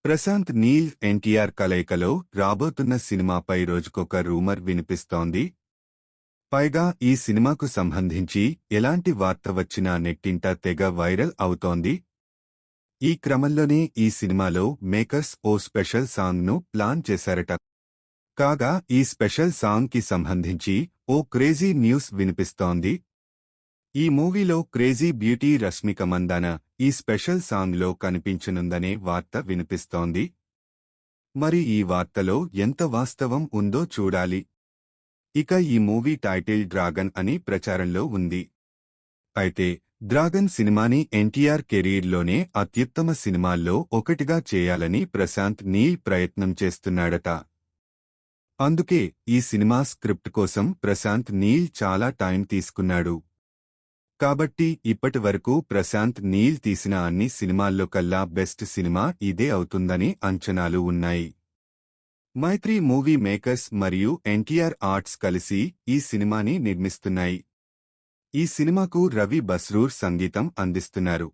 ప్రశాంత్ నీల్ ఎన్టీఆర్ కలయికలో రాబోతున్న సినిమాపై రోజుకొక రూమర్ వినిపిస్తోంది. పైగా ఈ సినిమాకు సంబంధించి ఎలాంటి వార్త వచ్చినా నెట్టింట తెగ వైరల్ అవుతోంది. ఈ క్రమంలోనే ఈ సినిమాలో మేకర్స్ ఓ స్పెషల్ సాంగ్ను ప్లాన్ చేశారట. కాగా ఈ స్పెషల్ సాంగ్కి సంబంధించి ఓ క్రేజీ న్యూస్ వినిపిస్తోంది. ఈ మూవీలో క్రేజీ బ్యూటీ రష్మిక మందాన ఈ స్పెషల్ సాంగ్లో కనిపించనుందనే వార్త వినిపిస్తోంది. మరి ఈ వార్తలో ఎంత వాస్తవం ఉందో చూడాలి. ఇక ఈ మూవీ టైటిల్ డ్రాగన్ అని ప్రచారంలో ఉంది. అయితే డ్రాగన్ సినిమాని ఎన్టీఆర్ కెరీర్లోనే అత్యుత్తమ సినిమాల్లో ఒకటిగా చేయాలని ప్రశాంత్ నీల్ ప్రయత్నం చేస్తున్నాడట. అందుకే ఈ సినిమా స్క్రిప్ట్ కోసం ప్రశాంత్ నీల్ చాలా టైం తీసుకున్నాడు. కాబట్టి ఇప్పటివరకు ప్రశాంత్ నీల్ తీసిన అన్ని సినిమాల్లో కల్లా బెస్ట్ సినిమా ఇదే అవుతుందని అంచనాలు ఉన్నాయి. మైత్రి మూవీ మేకర్స్ మరియు ఎన్టీఆర్ ఆర్ట్స్ కలిసి ఈ సినిమాని నిర్మిస్తున్నాయి. ఈ సినిమాకు రవి బస్రూర్ సంగీతం అందిస్తున్నారు.